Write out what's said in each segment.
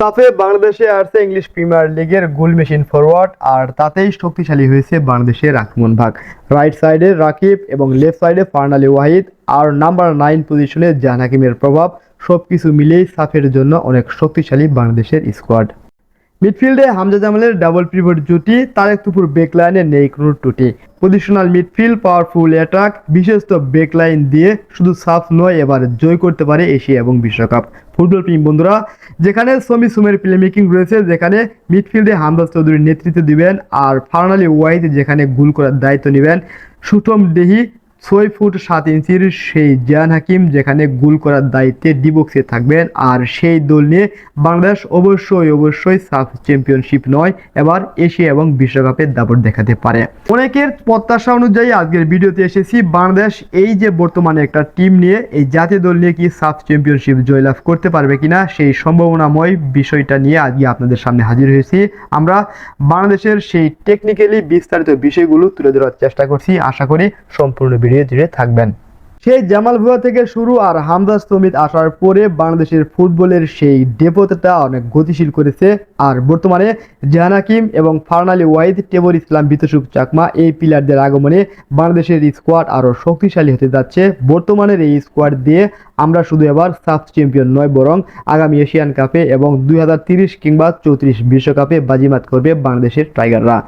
সাফে বাংলাদেশে আসছে English premier লিগের গোল মেশিন ফরওয়ার্ড, আর তাতেই শক্তিশালী হয়েছে বাংলাদেশের আক্রমণ ভাগ। রাইট সাইডে রাকিব এবং লেফট সাইডে ফারহান আলী ওয়াহিদ আর নাম্বার 9 পজিশনে জাহান হাকিমের প্রভাব, সবকিছু মিলিয়েই সাফের জন্য অনেক শক্তিশালী বাংলাদেশের স্কোয়াড। মিডফিল্ডে হামজা জামালের ডাবল পিভট জুটি, তারেক তুপুর ব্যাকলাইনে নেই কোনো ত্রুটি। পজিশনাল মিডফিল্ড, পাওয়ারফুল অ্যাটাক, বিশেষত ব্যাকলাইন দিয়ে শুধু সাফ নয়, এবার জয় করতে পারে এশিয়া এবং বিশ্বকাপ। ফুটবল প্রেমী বন্ধুরা, যেখানে সমি সুমের প্লে মেকিং রয়েছে, যেখানে মিডফিল্ডে হামজা চৌধুরীর নেতৃত্ব দিবেন, আর ফারহান আলী ওয়াহিদ যেখানে গোল করার দায়িত্ব নেবেন, সুটম দেহি 6 ফুট 7 ইঞ্চির সেই জাহান হাকিম যেখানে গোল করার দায়িত্বে ডিবক্সে থাকবেন, আর সেই দল নিয়ে বাংলাদেশ অবশ্যই সাফ চ্যাম্পিয়নশিপ নয়, এবার এশিয়া এবং বিশ্বকাপের দাপট দেখাতে পারে। অনেকের প্রত্যাশা অনুযায়ী আজকের ভিডিওতে এসেছি বাংলাদেশ এই যে বর্তমানে একটা টিম নিয়ে, এই জাতীয় দল নিয়ে কি সাফ চ্যাম্পিয়নশিপ জয়লাভ করতে পারবে কিনা, সেই সম্ভাবনাময় বিষয়টা নিয়ে আজকে আপনাদের সামনে হাজির হয়েছি। আমরা বাংলাদেশের সেই টেকনিক্যালি বিস্তারিত বিষয়গুলো তুলে ধরার চেষ্টা করছি, আশা করি সম্পূর্ণ ভিডিও জুড়ে থাকবেন। সেই জামাল ভুয়া থেকে শুরু আর হামজা সমিত আসার পরে বাংলাদেশের ফুটবলের সেই ডেপোটা অনেক গতিশীল করেছে, আর বর্তমানে জাহান হাকিম এবং ফারহান আলী ওয়াহিদ, টেবর ইসলাম, বিতসুখ চাকমা এই প্লেয়ারদের আগমনে বাংলাদেশের স্কোয়াড আরও শক্তিশালী হতে যাচ্ছে। বর্তমানের এই স্কোয়াড দিয়ে আমরা শুধু এবার সাফ চ্যাম্পিয়ন নয়, বরং আগামী এশিয়ান কাপে এবং 2030 কিংবা 34 বিশ্বকাপে বাজিমাত করবে বাংলাদেশের টাইগাররা।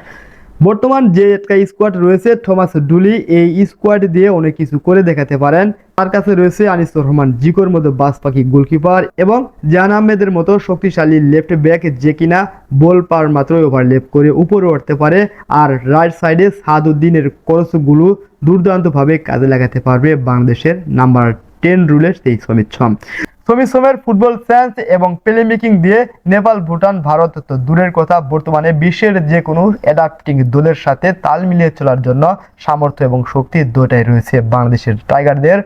বর্তমান যে একটা স্কোয়াড রয়েছে, থমাস ডুলি এই স্কোয়াড দিয়ে অনেক কিছু করে দেখাতে পারেন। তার কাছে রয়েছে আনিসুর রহমান জিকোর মতো বাস পাখি গোলকিপার এবং জাহান আহমেদের মতো শক্তিশালী লেফট ব্যাক, যে কিনা বল পার মাত্রই ওভারলেপ করে উপরে উঠতে পারে, আর রাইট সাইডে সাদউদ্দিনের ক্রসগুলো দুর্দান্তভাবে কাজে লাগাতে পারবে বাংলাদেশের নাম্বার 10 রুলের সেই সমিত সম। সমিত সোমের ফুটবল সেন্স এবং প্লে মেকিং দিয়ে নেপাল, ভুটান, ভারত তো দূরের কথা, বর্তমানে বিশ্বের যে কোনো অ্যাডাপ্টিং দলের সাথে তাল মিলিয়ে চলার জন্য সামর্থ্য এবং শক্তি দুটাই রয়েছে বাংলাদেশের টাইগারদের।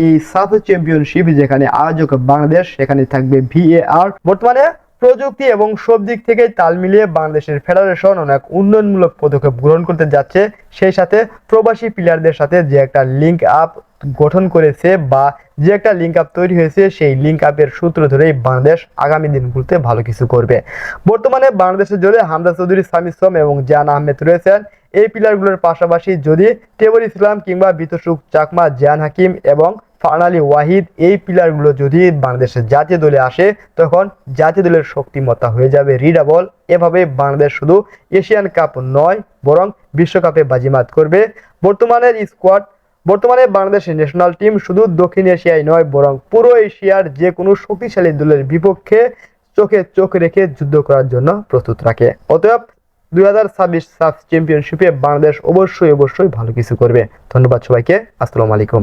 এই সাফ চ্যাম্পিয়নশিপ যেখানে আয়োজক বাংলাদেশ, সেখানে থাকবে VAR। বর্তমানে প্রযুক্তি এবং সব দিক থেকে তাল মিলিয়ে বাংলাদেশের ফেডারেশন অনেক উন্নয়নমূলক পদক্ষেপ গ্রহণ করতে যাচ্ছে। সেই সাথে প্রবাসী প্লেয়ারদের সাথে যে একটা লিঙ্ক আপ গঠন করেছে বা যে একটা লিঙ্ক আপ তৈরি হয়েছে, সেই লিঙ্ক আপের সূত্র ধরেই বাংলাদেশ আগামী দিনগুলোতে ভালো কিছু করবে। বর্তমানে বাংলাদেশের জন্য হামজা চৌধুরী, সামি সোম এবং জাহান আহমেদ রয়েছেন। এই প্লেয়ারগুলোর পাশাপাশি যদি টেবর ইসলাম কিংবা বিতসুখ চাকমা, জাহান হাকিম এবং ফারহান আলী ওয়াহিদ এই প্লেয়ারগুলো যদি বাংলাদেশের জাতীয় দলে আসে, তখন জাতীয় দলের শক্তিমত্তা হয়ে যাবে রিডাবল। এভাবে বাংলাদেশ শুধু এশিয়ান কাপ নয়, বরং বিশ্বকাপে বাজিমাত করবে। বর্তমানে বাংলাদেশের ন্যাশনাল টিম শুধু দক্ষিণ এশিয়ায় নয়, বরং পুরো এশিয়ার যে কোনো শক্তিশালী দলের বিপক্ষে চোখে চোখ রেখে যুদ্ধ করার জন্য প্রস্তুত রাখে। অতএব 2026 সাফ চ্যাম্পিয়নশিপে বাংলাদেশ অবশ্যই ভালো কিছু করবে। ধন্যবাদ সবাইকে। আসসালামু আলাইকুম।